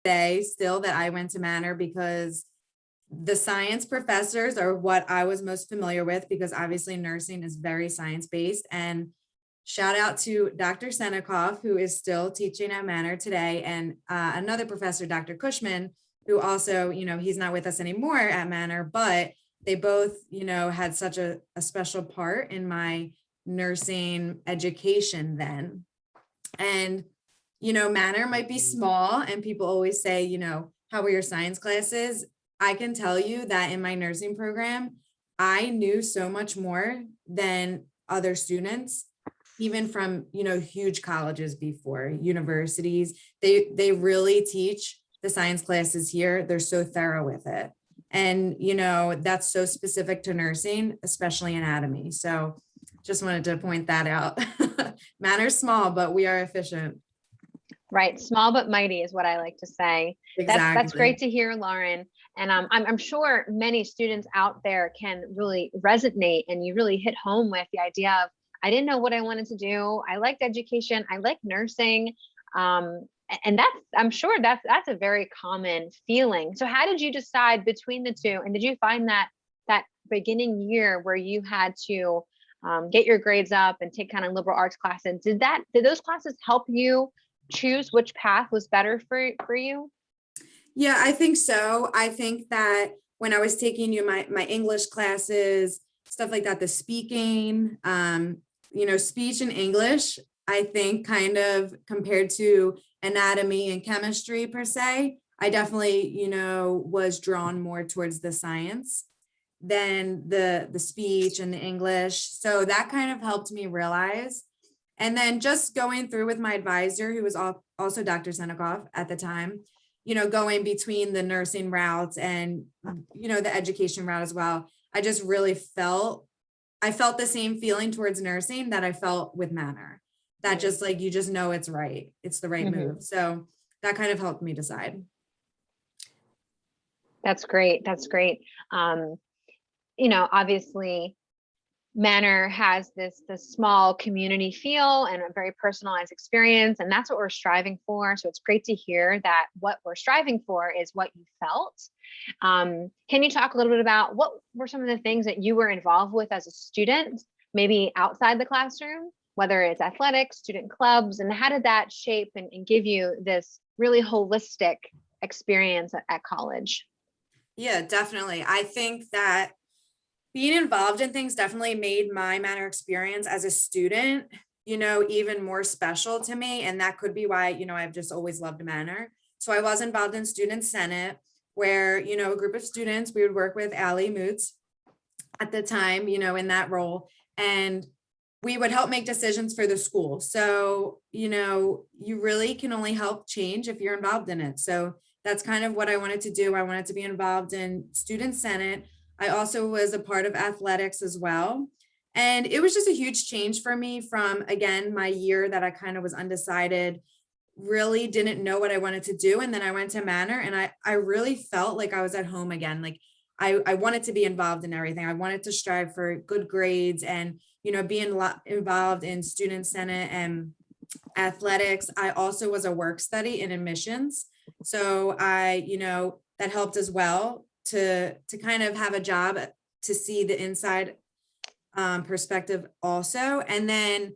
say still that I went to Manor because the science professors are what I was most familiar with, because obviously nursing is very science-based. And shout out to Dr. Senikoff, who is still teaching at Manor today, and another professor, Dr. Cushman, who also, he's not with us anymore at Manor, but they both, had such a special part in my nursing education then. And, Manor might be small, and people always say, how were your science classes? I can tell you that in my nursing program, I knew so much more than other students, even from, huge colleges before universities. They really teach the science classes here. They're so thorough with it. And, that's so specific to nursing, especially anatomy. So just wanted to point that out. Manor's small, but we are efficient. Right. Small but mighty is what I like to say. Exactly. That's great to hear, Lauren. And I'm sure many students out there can really resonate, and you really hit home with the idea of, I didn't know what I wanted to do. I liked education. I liked nursing. And I'm sure that's a very common feeling. So how did you decide between the two? And did you find that beginning year where you had to get your grades up and take kind of liberal arts classes, did those classes help you choose which path was better for you? Yeah, I think so. I think that when I was taking my English classes, stuff like that, the speaking, speech and English, I think kind of compared to anatomy and chemistry per se, I definitely, was drawn more towards the science than the speech and the English. So that kind of helped me realize. And then just going through with my advisor, who was also Dr. Senikoff at the time, going between the nursing routes and, the education route as well. I just really felt the same feeling towards nursing that I felt with Manor, that just like, you just know it's right. It's the right move. So that kind of helped me decide. That's great. That's great. Obviously, Manor has this small community feel and a very personalized experience, and that's what we're striving for. So it's great to hear that what we're striving for is what you felt. Can you talk a little bit about what were some of the things that you were involved with as a student, maybe outside the classroom, whether it's athletics, student clubs, and how did that shape and give you this really holistic experience at college? Yeah, definitely. I think that being involved in things definitely made my Manor experience as a student, even more special to me. And that could be why, I've just always loved Manor. So I was involved in Student Senate, where, a group of students, we would work with Allie Moots at the time, in that role. And we would help make decisions for the school. So, you really can only help change if you're involved in it. So that's kind of what I wanted to do. I wanted to be involved in Student Senate. I also was a part of athletics as well. And it was just a huge change for me from, again, my year that I kind of was undecided, really didn't know what I wanted to do. And then I went to Manor, and I really felt like I was at home again. Like I wanted to be involved in everything. I wanted to strive for good grades and, being involved in Student Senate and athletics. I also was a work study in admissions. So that helped as well to kind of have a job to see the inside perspective also. And then,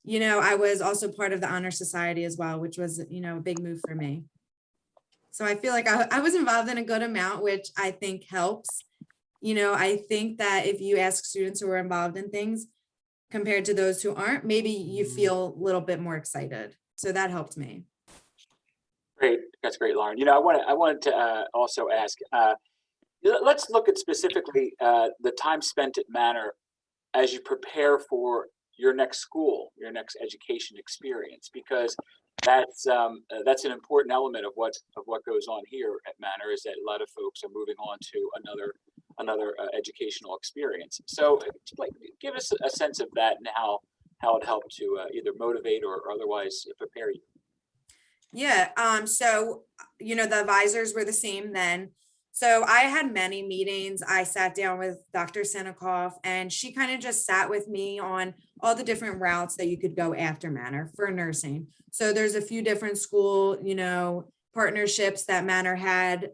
I was also part of the Honor Society as well, which was, a big move for me. So I feel like I was involved in a good amount, which I think helps. I think that if you ask students who are involved in things compared to those who aren't, maybe you feel a little bit more excited. So that helped me. Great. That's great, Lauren. I wanted to also ask, let's look at specifically the time spent at Manor as you prepare for your next school, your next education experience, because that's an important element of what goes on here at Manor, is that a lot of folks are moving on to another educational experience. So give us a sense of that and how it helped to either motivate or otherwise prepare you. Yeah. So, the advisors were the same then. So I had many meetings. I sat down with Dr. Senikoff, and she kind of just sat with me on all the different routes that you could go after Manor for nursing. So there's a few different school, partnerships that Manor had.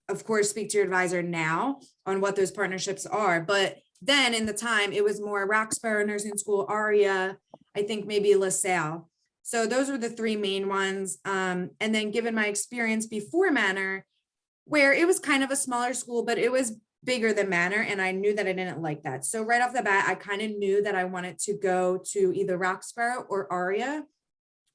Of course, speak to your advisor now on what those partnerships are. But then in the time, it was more Roxborough Nursing School, ARIA, I think maybe LaSalle. So those were the three main ones. And then given my experience before Manor, where it was kind of a smaller school, but it was bigger than Manor, and I knew that I didn't like that. So right off the bat, I kind of knew that I wanted to go to either Roxborough or ARIA,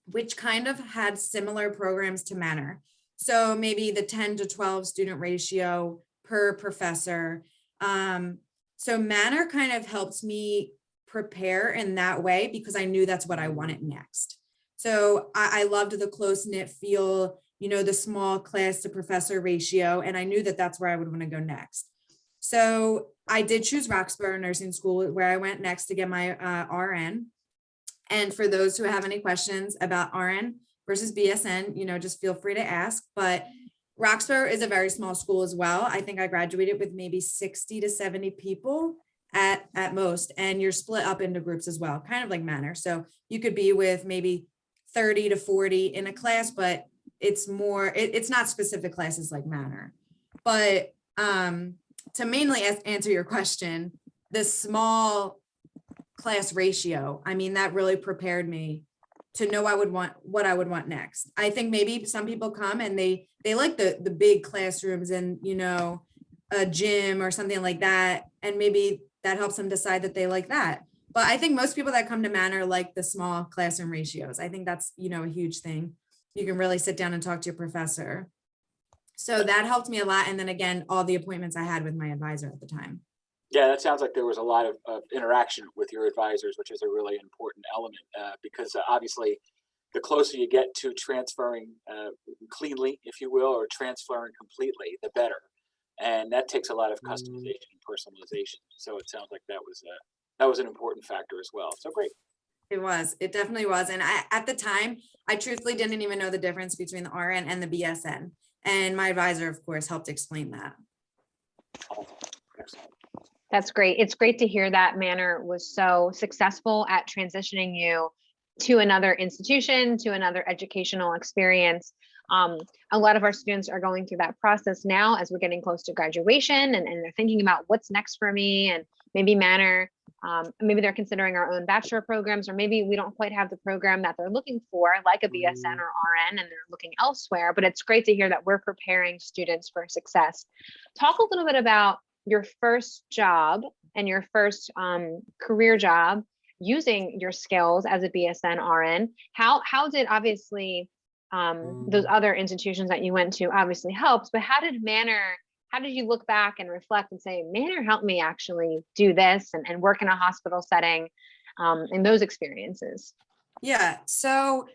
which kind of had similar programs to Manor. So maybe the 10 to 12 student ratio per professor. So Manor kind of helps me prepare in that way because I knew that's what I wanted next. So I loved the close knit feel, the small class to professor ratio, and I knew that that's where I would want to go next. So I did choose Roxborough Nursing School, where I went next to get my RN. And for those who have any questions about RN versus BSN, just feel free to ask. But Roxborough is a very small school as well. I think I graduated with maybe 60 to 70 people at most, and you're split up into groups as well, kind of like Manor. So you could be with maybe 30 to 40 in a class, but it's more, it's not specific classes like Manor. But to mainly answer your question, the small class ratio, I mean, that really prepared me to know what I would want next. I think maybe some people come and they like the big classrooms and, a gym or something like that. And maybe that helps them decide that they like that. But I think most people that come to Manor like the small classroom ratios. I think that's, a huge thing. You can really sit down and talk to your professor. So that helped me a lot. And then again, all the appointments I had with my advisor at the time. Yeah, that sounds like there was a lot of interaction with your advisors, which is a really important element because obviously the closer you get to transferring cleanly, if you will, or transferring completely, the better. And that takes a lot of customization and personalization. So it sounds like that was an important factor as well. So great. It definitely was. And at the time, I truthfully didn't even know the difference between the RN and the BSN. And my advisor, of course, helped explain that. Excellent. That's great. It's great to hear that Manor was so successful at transitioning you to another institution, to another educational experience. A lot of our students are going through that process now as we're getting close to graduation, and they're thinking about what's next for me, and maybe Manor, maybe they're considering our own bachelor programs, or maybe we don't quite have the program that they're looking for, like a BSN or RN, and they're looking elsewhere. But it's great to hear that we're preparing students for success. Talk a little bit about your first job and your first career job using your skills as a BSN RN. How did obviously those other institutions that you went to obviously helped, but how did you look back and reflect and say, Manor helped me actually do this and work in a hospital setting in those experiences? Yeah. So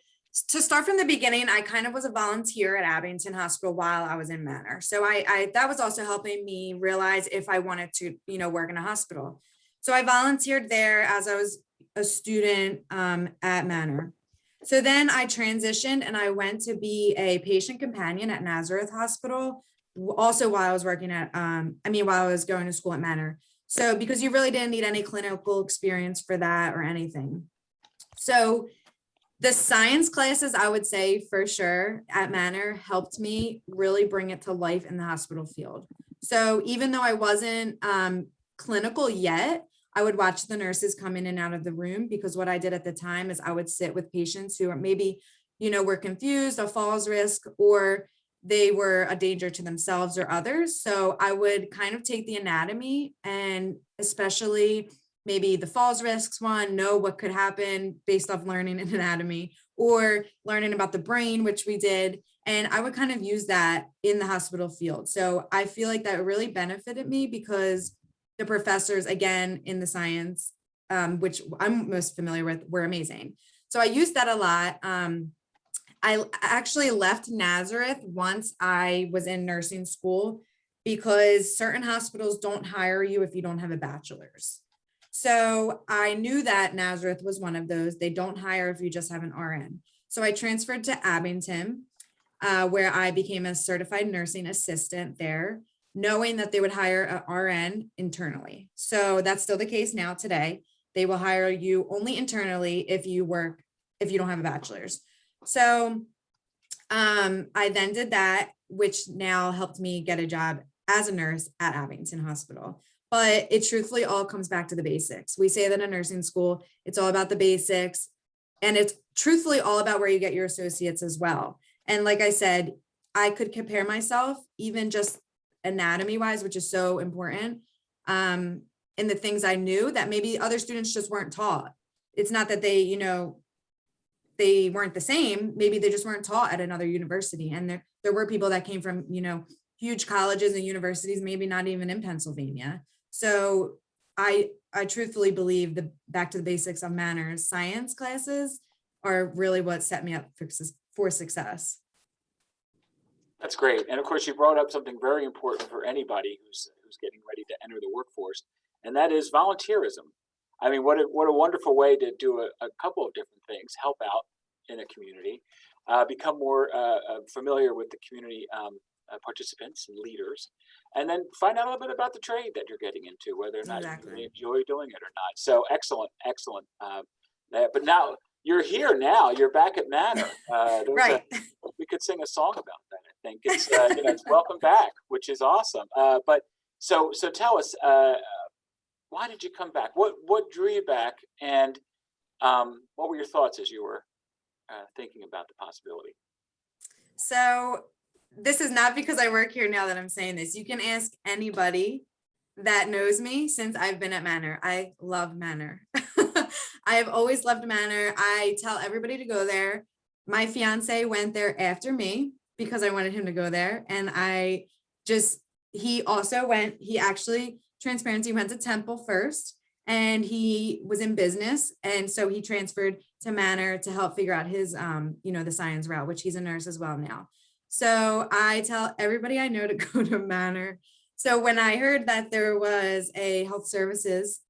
to start from the beginning, I kind of was a volunteer at Abington Hospital while I was in Manor. So I that was also helping me realize if I wanted to, work in a hospital. So I volunteered there as I was a student at Manor. So then I transitioned and I went to be a patient companion at Nazareth Hospital, also while I was working at, while I was going to school at Manor. So because you really didn't need any clinical experience for that or anything. So the science classes, I would say for sure at Manor helped me really bring it to life in the hospital field. So even though I wasn't clinical yet, I would watch the nurses come in and out of the room, because what I did at the time is I would sit with patients who are maybe, were confused, a falls risk, or they were a danger to themselves or others. So I would kind of take the anatomy, and especially maybe the falls risks one, know what could happen based off learning in anatomy, or learning about the brain, which we did. And I would kind of use that in the hospital field. So I feel like that really benefited me because the professors, again, in the science, which I'm most familiar with, were amazing. So I used that a lot. I actually left Nazareth once I was in nursing school because certain hospitals don't hire you if you don't have a bachelor's. So I knew that Nazareth was one of those. They don't hire if you just have an RN. So I transferred to Abington, where I became a certified nursing assistant there, knowing that they would hire an RN internally. So that's still the case now today. They will hire you only internally if you don't have a bachelor's. So I then did that, which now helped me get a job as a nurse at Abington Hospital. But it truthfully all comes back to the basics. We say that in nursing school, it's all about the basics. And it's truthfully all about where you get your associates as well. And like I said, I could compare myself, even just anatomy wise, which is so important, in the things I knew that maybe other students just weren't taught. It's not that they, they weren't the same. Maybe they just weren't taught at another university. And there were people that came from, huge colleges and universities, maybe not even in Pennsylvania. So I truthfully believe the back to the basics of manners science classes are really what set me up for success. That's great. And of course, you brought up something very important for anybody who's getting ready to enter the workforce, and that is volunteerism. I mean, what a wonderful way to do a couple of different things: help out in a community, become more familiar with the community participants and leaders, and then find out a little bit about the trade that you're getting into, whether or not you really enjoy doing it or not. So excellent. But now you're here. Now you're back at Manor. Right. We could sing a song about that. I think it's it's welcome back, which is awesome. But so tell us, why did you come back? What drew you back, and what were your thoughts as you were thinking about the possibility? So this is not because I work here now that I'm saying this. You can ask anybody that knows me since I've been at Manor. I love Manor. I have always loved Manor. I tell everybody to go there. My fiance went there after me because I wanted him to go there. And he actually, transparency, went to Temple first, and he was in business. And so he transferred to Manor to help figure out his, the science route, which he's a nurse as well now. So I tell everybody I know to go to Manor. So when I heard that there was a health services,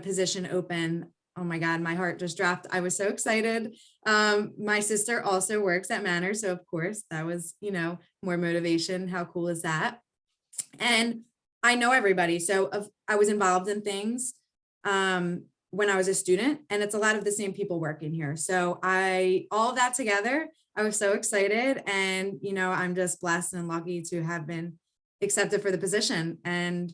position open, oh my God, my heart just dropped. I was so excited. My sister also works at Manor. So of course that was, more motivation. How cool is that? And I know everybody. So I was involved in things when I was a student, and it's a lot of the same people working here. So all of that together, I was so excited, and, I'm just blessed and lucky to have been accepted for the position. And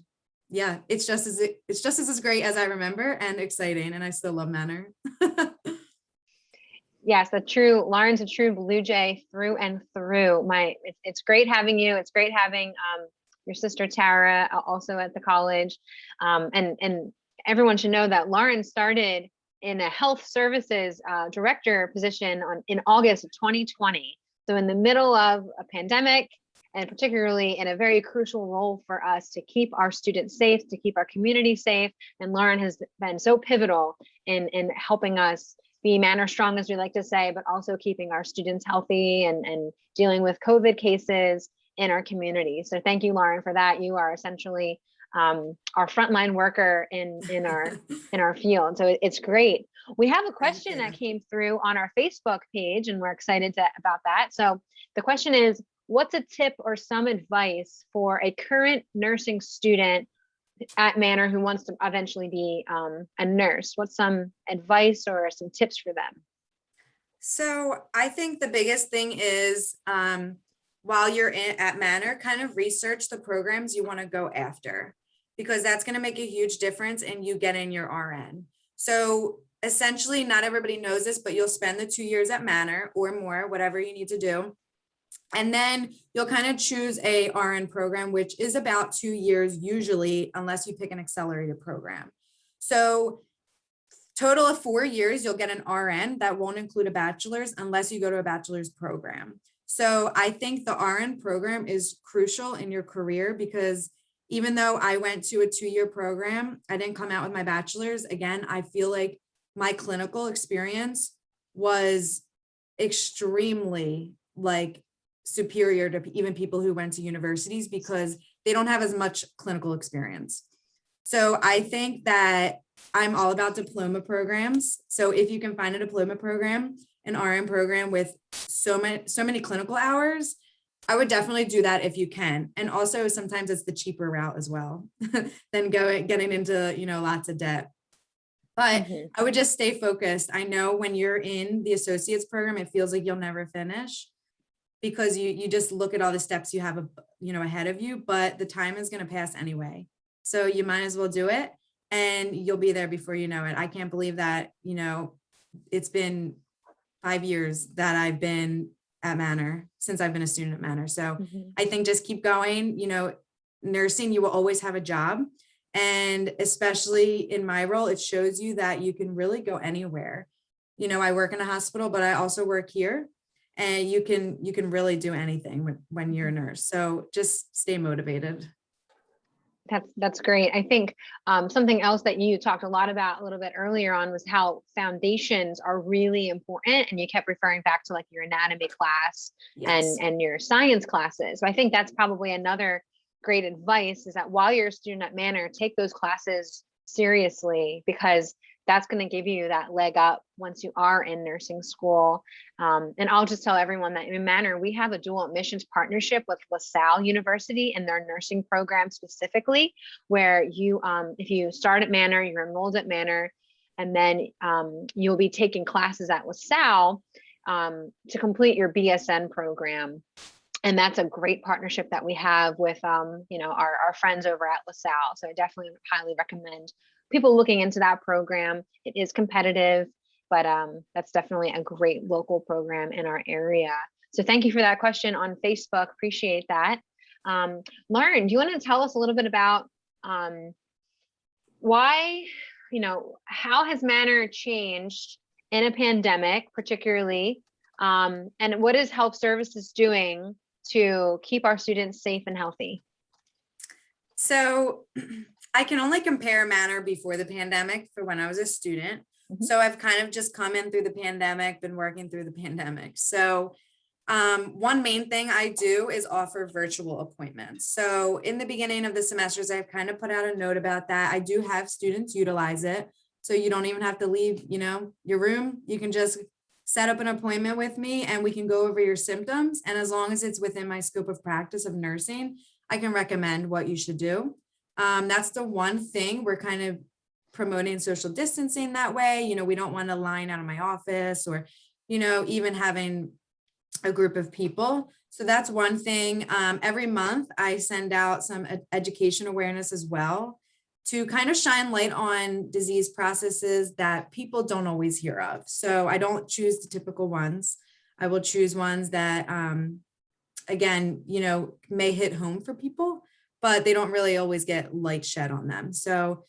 yeah, it's just as great as I remember, and exciting. And I still love Manor. Yes, Lauren's a true Blue Jay through and through. It's great having you. It's great having your sister Tara also at the college. And everyone should know that Lauren started in a health services director position in August of 2020. So in the middle of a pandemic, and particularly in a very crucial role for us to keep our students safe, to keep our community safe. And Lauren has been so pivotal in helping us be Manor strong, as we like to say, but also keeping our students healthy and dealing with COVID cases in our community. So thank you, Lauren, for that. You are essentially our frontline worker in our field. So it's great. We have a question that came through on our Facebook page, and we're excited about that. So the question is, what's a tip or some advice for a current nursing student at Manor who wants to eventually be a nurse? What's some advice or some tips for them? So I think the biggest thing is while you're at Manor, kind of research the programs you want to go after, because that's going to make a huge difference in you getting your RN. So essentially, not everybody knows this, but you'll spend the 2 years at Manor or more, whatever you need to do. And then you'll kind of choose a RN program, which is about 2 years usually, unless you pick an accelerated program. So total of 4 years, you'll get an RN. That won't include a bachelor's unless you go to a bachelor's program. So I think the RN program is crucial in your career, because even though I went to a 2-year program, I didn't come out with my bachelor's. Again, I feel like my clinical experience was extremely superior to even people who went to universities, because they don't have as much clinical experience. So I think that I'm all about diploma programs. So if you can find a diploma program, an RN program with so many clinical hours, I would definitely do that if you can. And also sometimes it's the cheaper route as well than getting into, lots of debt. But I would just stay focused. I know when you're in the associate's program, it feels like you'll never finish, because you just look at all the steps you have, ahead of you, but the time is going to pass anyway. So you might as well do it, and you'll be there before you know it. I can't believe that, it's been 5 years that I've been at Manor, since I've been a student at Manor. So I think just keep going. Nursing, you will always have a job. And especially in my role, it shows you that you can really go anywhere. I work in a hospital, but I also work here, and you can really do anything when you're a nurse. So just stay motivated. That's great. I think something else that you talked a lot about a little bit earlier on was how foundations are really important, and you kept referring back to like your anatomy class Yes. and your science classes. So I think that's probably another great advice, is that while you're a student at Manor, take those classes seriously, because that's going to give you that leg up once you are in nursing school. And I'll just tell everyone that in Manor, we have a dual admissions partnership with LaSalle University and their nursing program specifically, where you, if you start at Manor, you're enrolled at Manor, and then you'll be taking classes at LaSalle to complete your BSN program. And that's a great partnership that we have with, our friends over at LaSalle. So I definitely highly recommend people looking into that program. It is competitive, but that's definitely a great local program in our area. So thank you for that question on Facebook. Appreciate that. Lauren, do you want to tell us a little bit about why, how has Manor changed in a pandemic, particularly, and what is health services doing to keep our students safe and healthy? So I can only compare Manor before the pandemic for when I was a student. So I've kind of just come in through the pandemic, been working through the pandemic. So one main thing I do is offer virtual appointments. So in the beginning of the semesters, I've kind of put out a note about that. I do have students utilize it. So you don't even have to leave, your room. You can just set up an appointment with me, and we can go over your symptoms. And as long as it's within my scope of practice of nursing, I can recommend what you should do. That's the one thing we're kind of promoting, social distancing that way. We don't want a line out of my office, or, even having a group of people. So that's one thing. Every month I send out some education awareness as well, to kind of shine light on disease processes that people don't always hear of. So I don't choose the typical ones. I will choose ones that, again, may hit home for people, but they don't really always get light shed on them. So,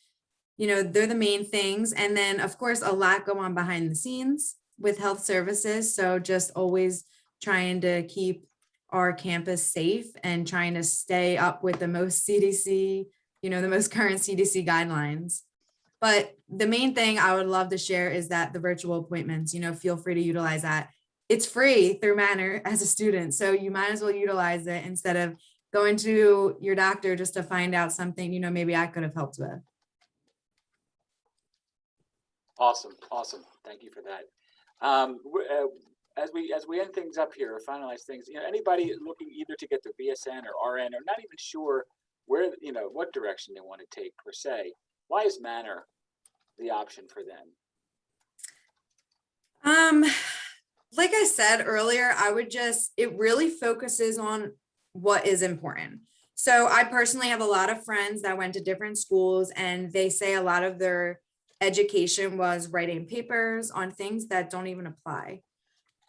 they're the main things. And then of course, a lot go on behind the scenes with health services. So just always trying to keep our campus safe and trying to stay up with the most CDC, the most current CDC guidelines. But the main thing I would love to share is that the virtual appointments, feel free to utilize that. It's free through Manor as a student. So you might as well utilize it instead of going to your doctor just to find out something, maybe I could have helped with. Awesome. Thank you for that. As we end things up here, or finalize things, anybody looking either to get their BSN or RN, or not even sure where, what direction they want to take per se, why is Manor the option for them? Like I said earlier, it really focuses on what is important. So I personally have a lot of friends that went to different schools, and they say a lot of their education was writing papers on things that don't even apply.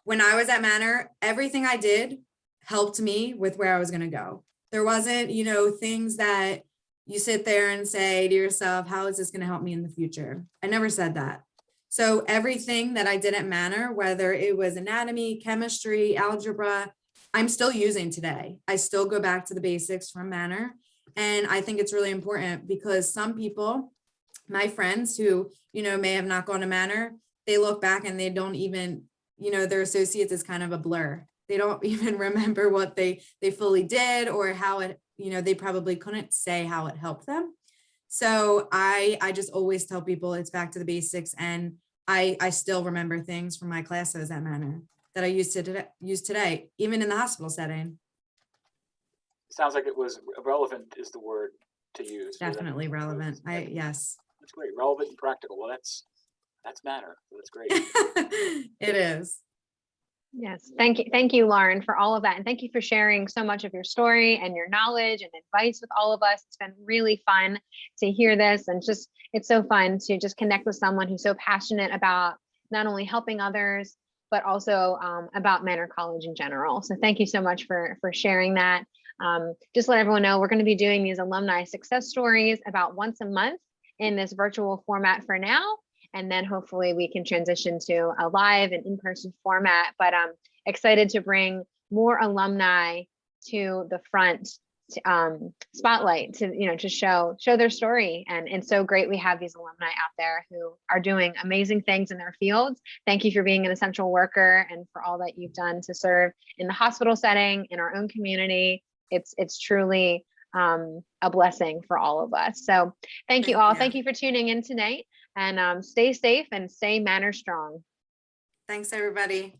When I was at Manor, everything I did helped me with where I was going to go. There wasn't, things that you sit there and say to yourself, how is this going to help me in the future? I never said that. So everything that I did at Manor, whether it was anatomy, chemistry, algebra, I'm still using today. I still go back to the basics from Manor. And I think it's really important, because some people, my friends who, may have not gone to Manor, they look back and they don't even, their associates is kind of a blur. They don't even remember what they fully did, or how it, they probably couldn't say how it helped them. So I just always tell people it's back to the basics. And I still remember things from my classes at Manor that I use today, even in the hospital setting. Sounds like it was relevant is the word to use. Definitely relevant. Yes. That's great. Relevant and practical. Well, that's Manor. That's great. It is. Yes. Thank you, Lauren, for all of that. And thank you for sharing so much of your story and your knowledge and advice with all of us. It's been really fun to hear this, and just, it's so fun to just connect with someone who's so passionate about not only helping others, but also about Manor College in general. So thank you so much for sharing that. Just let everyone know, we're going to be doing these alumni success stories about once a month in this virtual format for now. And then hopefully we can transition to a live and in-person format. But I'm excited to bring more alumni to the front spotlight to, you know, to show their story. And it's so great we have these alumni out there who are doing amazing things in their fields. Thank you for being an essential worker and for all that you've done to serve in the hospital setting, in our own community. It's truly a blessing for all of us. So thank you all. Thank you for tuning in tonight, and stay safe and stay Manor strong. Thanks, everybody.